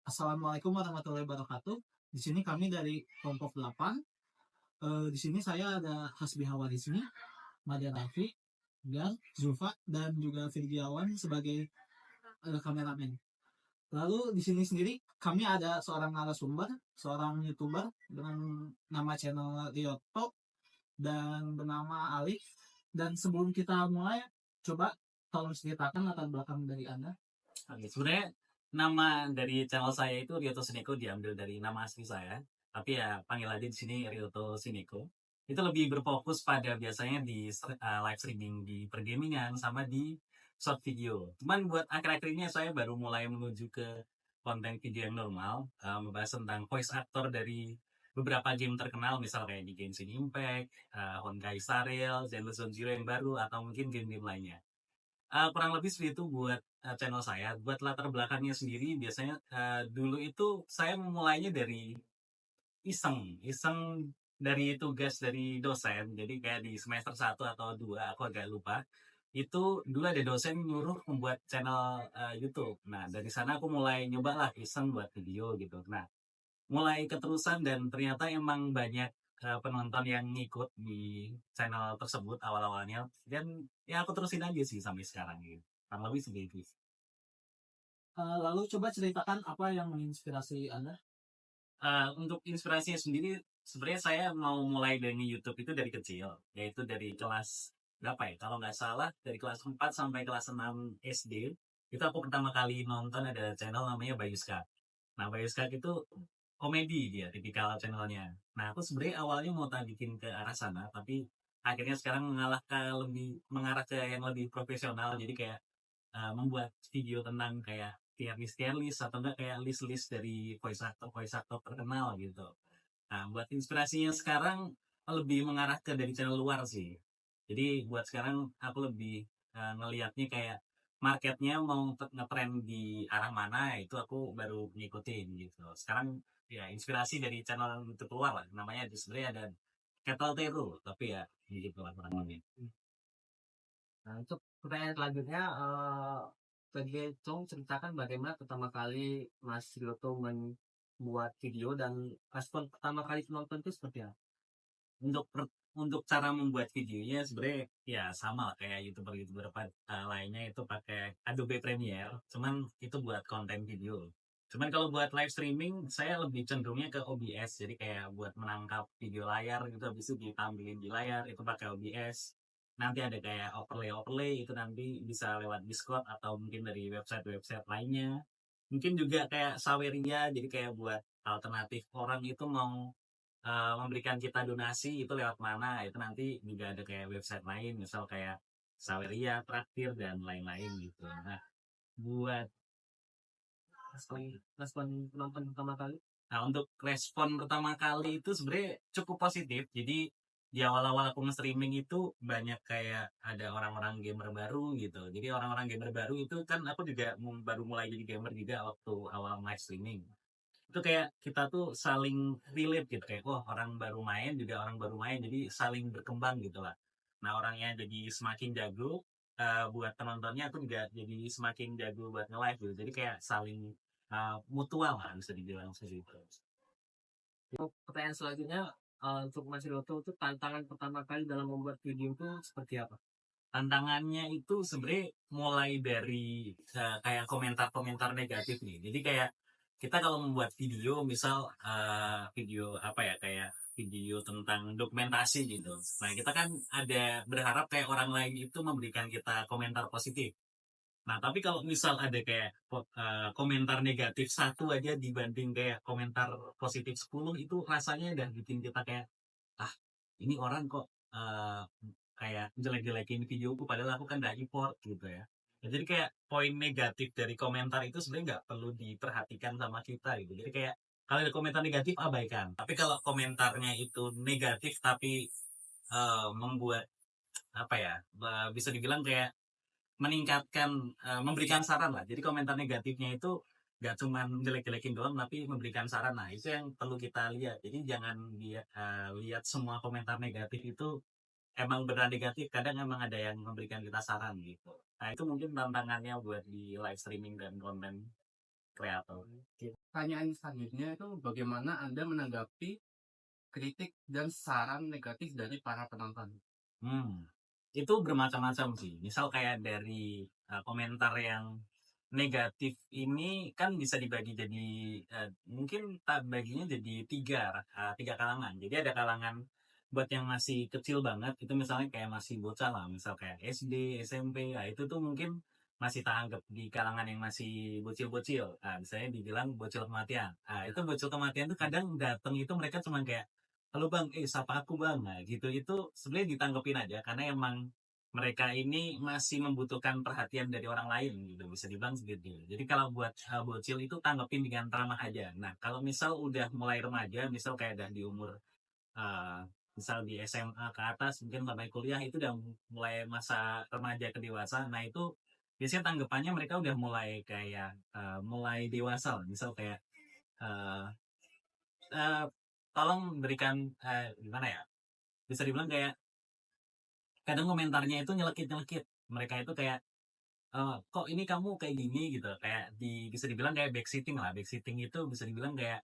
Assalamualaikum warahmatullahi wabarakatuh. Di sini kami dari kelompok 8. Di sini saya ada Hasbi Hawa di sini, Mada Rafi, Gang, Zulfa, dan juga Firgiawan sebagai kameramen. Lalu di sini sendiri kami ada seorang narasumber, seorang YouTuber dengan nama channel Rioto dan bernama Alif. Dan sebelum kita mulai, coba tolong ceritakan latar belakang dari Anda. Oke, sebenarnya nama dari channel saya itu Ryoto Sineko diambil dari nama asli saya. Tapi ya panggil aja di sini Ryoto Sineko. Itu lebih berfokus pada biasanya di live streaming di pergamingan sama di short video. Cuman buat akhir-akhir ini saya baru mulai menuju ke konten video yang normal, membahas tentang voice actor dari beberapa game terkenal, misal kayak di Genshin Impact, Honkai Star Rail, Zenless Zone Zero yang baru, atau mungkin game-game lainnya. Kurang lebih seperti itu buat channel saya. Buat latar belakangnya sendiri, biasanya dulu itu saya memulainya dari iseng dari tugas dari dosen. Jadi kayak di semester 1 atau 2, aku agak lupa. Itu dulu ada dosen nyuruh membuat channel YouTube. Nah, dari sana aku mulai nyoba lah iseng buat video gitu. Nah, mulai keterusan dan ternyata emang banyak penonton yang ngikut di channel tersebut awal-awalnya, dan ya aku terusin aja sih sampai sekarang gitu. Kurang lebih segitu. Lalu coba ceritakan apa yang menginspirasi Anda. Untuk inspirasinya sendiri, sebenarnya saya mau mulai dari YouTube itu dari kecil, yaitu dari kelas berapa ya? Kalau nggak salah dari kelas 4 sampai kelas 6 SD. Itu aku pertama kali nonton ada channel namanya Bayuska. Nah, Bayuska itu komedi, dia tipikal channelnya. Nah, aku sebenarnya awalnya mau bikin ke arah sana, tapi akhirnya sekarang mengarah ke yang lebih profesional. Jadi kayak membuat video tentang kayak tier list atau enggak kayak list dari voice actor terkenal gitu. Nah, buat inspirasinya sekarang lebih mengarah ke dari channel luar sih. Jadi buat sekarang aku lebih ngelihatnya kayak marketnya mau ngetrend di arah mana, itu aku baru ngikutin gitu. Sekarang ya inspirasi dari channel YouTube luar lah, namanya sebenarnya ada Kettle Teru, tapi ya gitu lah kurang lebih. Nah, untuk pertanyaan selanjutnya, tadi Cong ceritakan bagaimana pertama kali Mas Ryoto membuat video dan respon pertama kali penonton itu seperti apa? Untuk untuk cara membuat videonya sebenarnya ya sama lah kayak youtuber lainnya, itu pakai Adobe Premiere, cuman itu buat konten video. Cuman kalau buat live streaming saya lebih cenderungnya ke OBS, jadi kayak buat menangkap video layar gitu, habis itu ditampilin di layar itu pakai OBS. Nanti ada kayak overlay itu nanti bisa lewat Discord atau mungkin dari website lainnya. Mungkin juga kayak Saweria, jadi kayak buat alternatif orang itu mau memberikan kita donasi itu lewat mana, itu nanti juga ada kayak website lain, misal kayak Saweria, Traktir, dan lain-lain gitu. Nah, buat Respon penonton pertama kali? untuk respon pertama kali itu sebenarnya cukup positif. Jadi di awal-awal aku nge-streaming itu banyak kayak ada orang-orang gamer baru gitu. Jadi orang-orang gamer baru itu kan aku juga baru mulai jadi gamer juga waktu awal live streaming. Itu kayak kita tuh saling relate gitu, kayak wah orang baru main juga orang baru main, jadi saling berkembang gitu lah. Nah, orangnya jadi semakin jago, buat penontonnya aku juga jadi semakin jago buat nge-live gitu, jadi kayak saling mutual lah bisa dibilang seperti itu. Untuk pertanyaan selanjutnya, untuk Mas Ryoto itu tantangan pertama kali dalam membuat video itu seperti apa? Tantangannya itu sebenarnya mulai dari kayak komentar-komentar negatif nih. Jadi kayak kita kalau membuat video, misal video apa ya, kayak video tentang dokumentasi gitu. Nah, kita kan ada berharap kayak orang lain itu memberikan kita komentar positif. Nah, tapi kalau misal ada kayak komentar negatif satu aja dibanding kayak komentar positif 10, itu rasanya udah bikin kita kayak, ah, ini orang kok kayak jelek-jelekin videoku padahal aku kan udah import gitu ya. Nah, jadi kayak poin negatif dari komentar itu sebenarnya nggak perlu diperhatikan sama kita gitu. Jadi kayak kalau ada komentar negatif abaikan. Tapi kalau komentarnya itu negatif tapi membuat apa ya, bisa dibilang kayak meningkatkan, memberikan saran lah. Jadi komentar negatifnya itu nggak cuma jelek-jelekin doang, tapi memberikan saran. Nah, itu yang perlu kita lihat. Jadi jangan lihat semua komentar negatif itu emang benar negatif. Kadang emang ada yang memberikan kita saran gitu. Nah, itu mungkin tantangannya buat di live streaming dan konten. kreator. Pertanyaan selanjutnya itu bagaimana Anda menanggapi kritik dan saran negatif dari para penonton? Itu bermacam-macam sih. Misal kayak dari komentar yang negatif ini kan bisa dibagi jadi mungkin tak baginya jadi tiga kalangan. Jadi ada kalangan buat yang masih kecil banget, itu misalnya kayak masih bocah lah, misal kayak SD, SMP, nah itu tuh mungkin masih tanggap di kalangan yang masih bocil-bocil. Nah, misalnya dibilang bocil kematian. Nah, itu bocil kematian tuh kadang datang itu mereka cuma kayak, halo bang, sapa aku bang, nah gitu. Itu sebenarnya ditanggepin aja karena emang mereka ini masih membutuhkan perhatian dari orang lain gitu, bisa dibilang segitu. Jadi kalau buat bocil itu tanggepin dengan ramah aja. Nah kalau misal udah mulai remaja, misal kayak udah di umur uh, misal di SMA ke atas mungkin sampai kuliah, itu udah mulai masa remaja ke dewasa. Nah itu biasanya tanggapannya mereka udah mulai kayak mulai dewasa lah. Misal kayak uh, uh, tolong berikan gimana ya, bisa dibilang kayak kadang komentarnya itu nyelekit-nyelekit. Mereka itu kayak kok ini kamu kayak gini gitu, kayak bisa dibilang kayak backseating lah. Backseating itu bisa dibilang kayak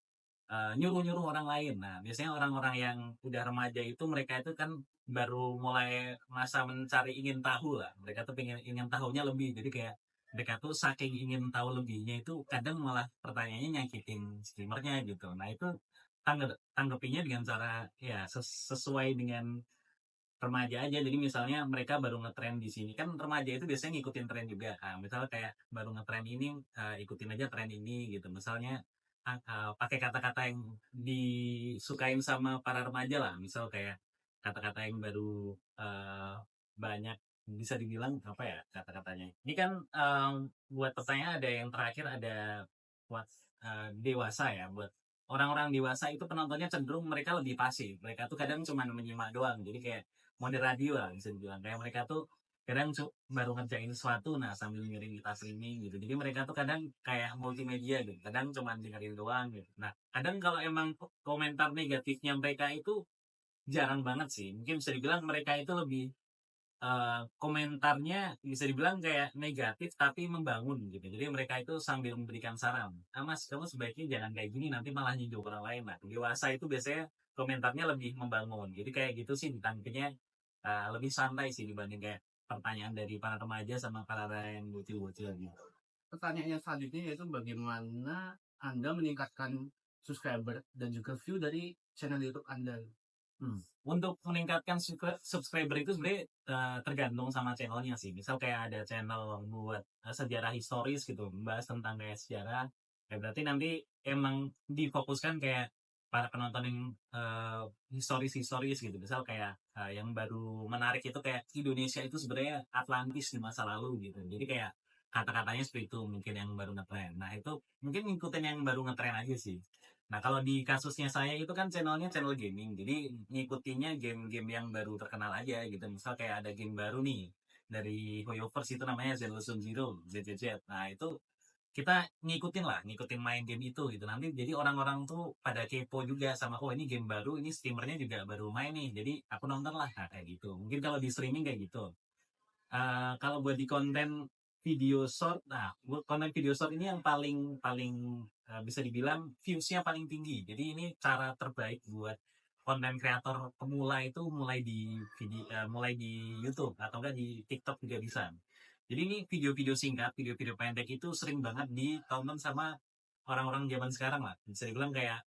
nyuruh-nyuruh orang lain. Nah biasanya orang-orang yang udah remaja itu mereka itu kan baru mulai masa mencari ingin tahu lah. Mereka tuh ingin tahunya lebih, jadi kayak mereka tuh saking ingin tahu lebihnya itu kadang malah pertanyaannya nyakitin streamernya gitu. Nah itu tanggapinya dengan cara ya sesuai dengan remaja aja. Jadi misalnya mereka baru ngetren di sini, kan remaja itu biasanya ngikutin tren juga. Nah, misalnya kayak baru ngetren ini, ikutin aja tren ini gitu. Misalnya pakai kata-kata yang disukain sama para remaja lah. Misal kayak kata-kata yang baru banyak, bisa dibilang apa ya kata-katanya. Ini kan buat pertanyaan ada yang terakhir, ada buat dewasa ya. Buat orang-orang dewasa itu penontonnya cenderung mereka lebih pasif. Mereka tuh kadang cuma menyimak doang. Jadi kayak mode radio lah bisa dibilang, kayak mereka tuh kadang baru ngerjain sesuatu nah sambil ngirim kita streaming gitu. Jadi mereka tuh kadang kayak multimedia gitu, kadang cuma dengerin doang gitu. Nah kadang kalau emang komentar negatifnya mereka itu jarang banget sih, mungkin bisa dibilang mereka itu lebih komentarnya bisa dibilang kayak negatif tapi membangun gitu. Jadi mereka itu sambil memberikan saran, mas kamu sebaiknya jangan kayak gini, nanti malah nyinggung orang lain. Nah dewasa itu biasanya komentarnya lebih membangun, jadi kayak gitu sih ditangkapnya lebih santai sih dibanding kayak pertanyaan dari para remaja sama para yang bocil-bocil gitu. Pertanyaan yang selanjutnya yaitu bagaimana Anda meningkatkan subscriber dan juga view dari channel YouTube Anda? Untuk meningkatkan subscriber itu sebenarnya tergantung sama channelnya sih. Misal kayak ada channel buat sejarah historis gitu, membahas tentang kayak sejarah, ya berarti nanti emang difokuskan kayak para penonton yang historis gitu. Misal kayak yang baru menarik itu kayak Indonesia itu sebenarnya Atlantis di masa lalu gitu. Jadi kayak kata-katanya seperti itu mungkin yang baru ngetren. Nah itu mungkin ngikutin yang baru ngetren aja sih. Nah kalau di kasusnya saya itu kan channelnya channel gaming, jadi ngikutinnya game-game yang baru terkenal aja gitu. Misal kayak ada game baru nih dari Hoyoverse, itu namanya Zenless Zero, ZZZ. Nah itu kita ngikutin main game itu gitu. Nanti jadi orang-orang tuh pada kepo juga sama, oh ini game baru, ini streamernya juga baru main nih, jadi aku nonton lah. Nah, kayak gitu. Mungkin kalau di streaming kayak gitu. Kalau buat di konten video short, nah buat konten video short ini yang paling paling bisa dibilang viewsnya paling tinggi. Jadi ini cara terbaik buat konten kreator pemula itu mulai di mulai di YouTube atau enggak di TikTok juga bisa. Jadi ini video-video singkat, video-video pendek itu sering banget ditonton sama orang-orang zaman sekarang lah. Bisa dibilang kayak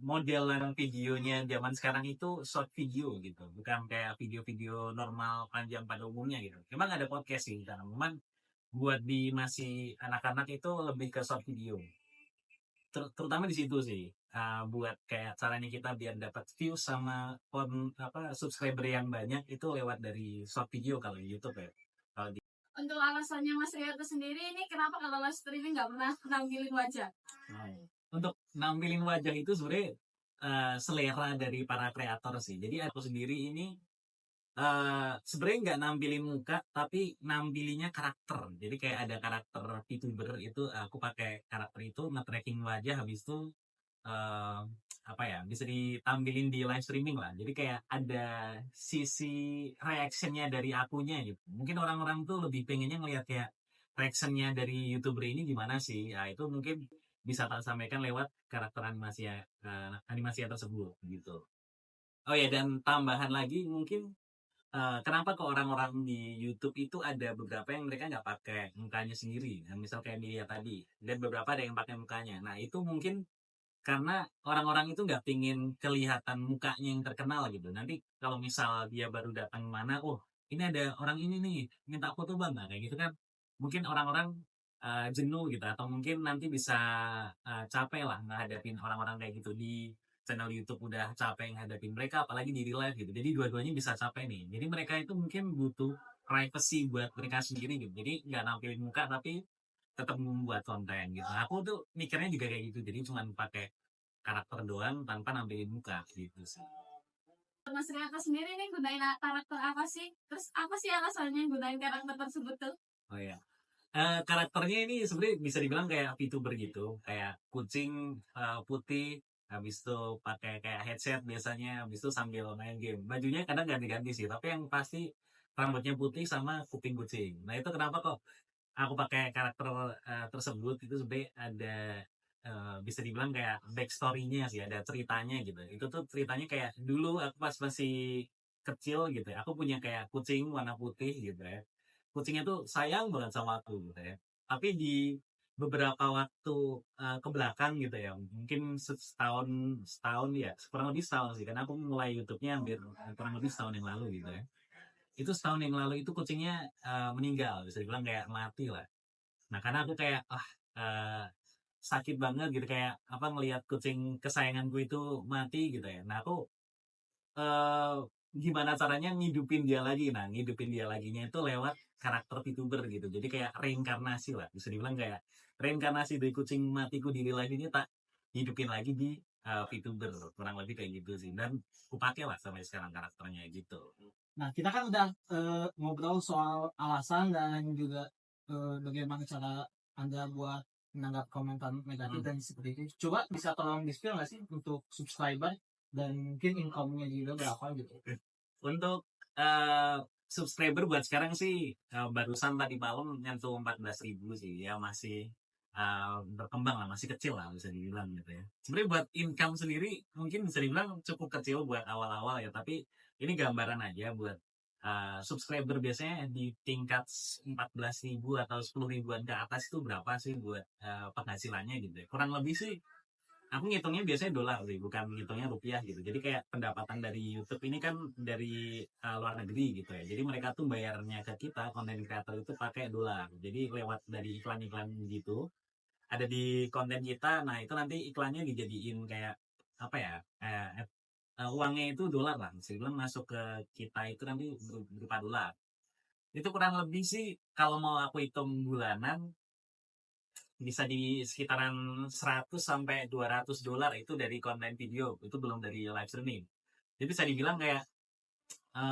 modelan videonya zaman sekarang itu short video gitu, bukan kayak video-video normal panjang pada umumnya gitu. Memang ada podcast sih, karena memang buat di masih anak-anak itu lebih ke short video. Terutama di situ sih, buat kayak caranya kita biar dapat view sama subscriber yang banyak itu lewat dari short video kalau di YouTube ya. Kalau di Untuk alasannya Mas Riyarto sendiri ini kenapa kalau live streaming nggak pernah nampilin wajah? Untuk nampilin wajah itu sebenarnya selera dari para kreator sih. Jadi aku sendiri ini sebenarnya nggak nampilin muka, tapi nampilinnya karakter. Jadi kayak ada karakter VTuber itu, aku pakai karakter itu nge-tracking wajah, habis itu apa ya, bisa ditampilin di live streaming lah. Jadi kayak ada sisi reactionnya dari akunya gitu. Mungkin orang-orang tuh lebih pengennya ngeliat kayak reaction-nya dari YouTuber ini gimana sih? Nah, itu mungkin bisa tak sampaikan lewat karakter animasinya tersebut gitu. Oh ya, dan tambahan lagi mungkin kenapa ke orang-orang di YouTube itu ada beberapa yang mereka nggak pakai mukanya sendiri. Nah, misal kayak dia tadi, dan beberapa ada yang pakai mukanya. Nah, itu mungkin karena orang-orang itu nggak pingin kelihatan mukanya yang terkenal gitu. Nanti kalau misal dia baru datang mana, oh ini ada orang ini nih, minta foto bang, nah, kayak gitu kan. Mungkin orang-orang jenuh gitu, atau mungkin nanti bisa capek lah ngadepin orang-orang kayak gitu di channel YouTube, udah capek ngadepin mereka, apalagi di real life gitu. Jadi dua-duanya bisa capek nih. Jadi mereka itu mungkin butuh privacy buat mereka sendiri gitu. Jadi nggak nampilin muka tapi tetap membuat konten gitu. Aku tuh mikirnya juga kayak gitu. Jadi cuma pakai karakter doang tanpa nampilin muka gitu sih. Mas Riaka sendiri nih gunain karakter apa sih? Terus apa sih alasannya gunain karakter tersebut tuh? Oh ya. Karakternya ini sebenarnya bisa dibilang kayak VTuber gitu, kayak kucing putih, habis itu pakai kayak headset biasanya, habis itu sambil main game. Bajunya kadang ganti-ganti sih, tapi yang pasti rambutnya putih sama kuping kucing. Nah itu kenapa kok aku pakai karakter tersebut, itu sebenarnya ada bisa dibilang kayak backstory-nya sih, ada ceritanya gitu. Itu tuh ceritanya kayak dulu aku pas masih kecil gitu ya, aku punya kayak kucing warna putih gitu ya. Kucingnya tuh sayang banget sama aku gitu ya. Tapi di beberapa waktu ke belakang gitu ya, mungkin setahun setahun ya, kurang lebih setahun sih, karena aku mulai YouTube-nya hampir kurang lebih setahun yang lalu gitu ya. Itu setahun yang lalu itu kucingnya meninggal, bisa dibilang kayak mati lah. Nah karena aku kayak sakit banget gitu, kayak apa, ngelihat kucing kesayanganku itu mati gitu ya. Nah aku eh gimana caranya ngidupin dia lagi. Nah, ngidupin dia laginya itu lewat karakter VTuber gitu. Jadi kayak reinkarnasi lah. Bisa dibilang kayak reinkarnasi dari kucing matiku di real life ini tak hidupin lagi di VTuber. Kurang lebih kayak gitu sih. Dan aku pakai lah sampai sekarang karakternya gitu. Nah, kita kan udah ngobrol soal alasan dan juga bagaimana cara Anda buat menanggap komentar negatif dan seperti itu. Coba bisa tolong di-spill nggak sih untuk subscriber dan mungkin income-nya juga berapa gitu? Untuk subscriber buat sekarang sih barusan tadi malam nyentuh 14.000 sih, ya masih berkembang lah, masih kecil lah bisa dibilang gitu ya. Sebenarnya buat income sendiri mungkin bisa dibilang cukup kecil buat awal-awal ya, tapi ini gambaran aja buat subscriber biasanya di tingkat 14.000 atau 10 ribuan ke atas itu berapa sih buat penghasilannya gitu ya. Kurang lebih sih aku ngitungnya biasanya dolar sih, bukan ngitungnya rupiah gitu. Jadi kayak pendapatan dari YouTube ini kan dari luar negeri gitu ya. Jadi mereka tuh bayarnya ke kita, konten creator itu pakai dolar. Jadi lewat dari iklan-iklan gitu, ada di konten kita. Nah itu nanti iklannya dijadiin kayak apa ya? Uangnya itu dolar lah. Bisa bilang masuk ke kita itu nanti berupa dolar. Itu kurang lebih sih kalau mau aku hitung bulanan bisa di sekitaran 100 sampai 200 dolar itu dari konten video, itu belum dari live streaming. Jadi bisa dibilang kayak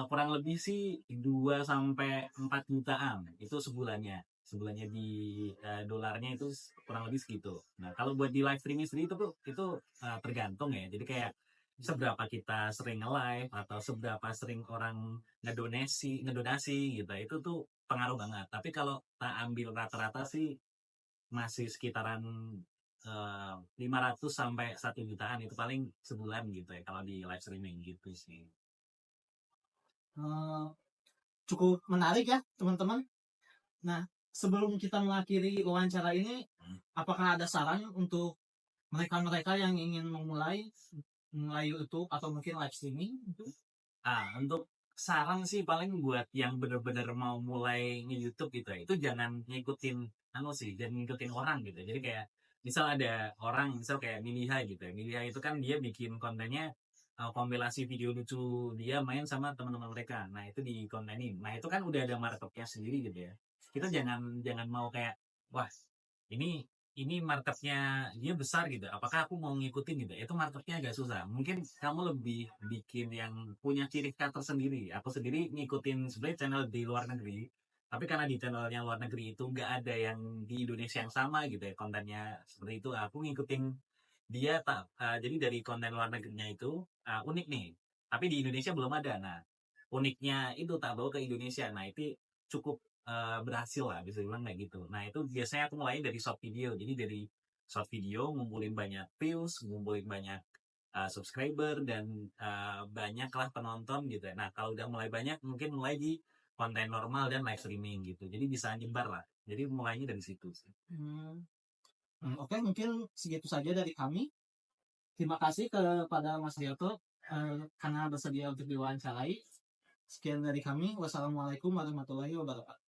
kurang lebih sih 2 sampai 4 jutaan itu sebulannya. Sebulannya di dolarnya itu kurang lebih segitu. Nah, kalau buat di live streaming sendiri itu tergantung ya. Jadi kayak seberapa kita sering nge-live atau seberapa sering orang ngedonasi gitu. Itu tuh pengaruh banget. Tapi kalau tak ambil rata-rata sih masih sekitaran 500 sampai 1 jutaan itu paling sebulan gitu ya kalau di live streaming gitu sih. Cukup menarik ya teman-teman. Nah, sebelum kita mengakhiri wawancara ini, apakah ada saran untuk mereka-mereka yang ingin mulai YouTube atau mungkin live streaming itu? Untuk saran sih paling buat yang bener-bener mau mulai nge-YouTube gitu ya, itu jangan ngikutin jangan ngikutin orang gitu. Jadi kayak misal ada orang, misal kayak Miliha gitu ya. Miliha itu kan dia bikin kontennya kompilasi video lucu dia main sama teman-teman mereka. Nah, itu di kontenin. Nah, itu kan udah ada marketnya sendiri gitu ya. Kita jangan mau kayak wah, ini marketnya dia besar gitu, apakah aku mau ngikutin gitu. Itu marketnya agak susah. Mungkin kamu lebih bikin yang punya ciri khas tersendiri. Aku sendiri ngikutin sebenarnya channel di luar negeri, tapi karena di channelnya luar negeri itu nggak ada yang di Indonesia yang sama gitu ya kontennya seperti itu, aku ngikutin dia jadi dari konten luar negerinya itu unik nih, tapi di Indonesia belum ada. Nah, uniknya itu tak bawa ke Indonesia. Nah, itu cukup berhasil lah, bisa dibilang kayak gitu. Nah itu biasanya aku mulai dari short video. Jadi dari short video ngumpulin banyak views, ngumpulin banyak subscriber, dan banyak lah penonton gitu ya. Nah kalau udah mulai banyak, mungkin mulai di konten normal dan live streaming gitu. Jadi bisa nyebar lah. Jadi mulainya dari situ sih. Oke, mungkin segitu saja dari kami. Terima kasih kepada Mas Rioto karena bersedia untuk diwawancarai. Sekian dari kami. Wassalamualaikum warahmatullahi wabarakatuh.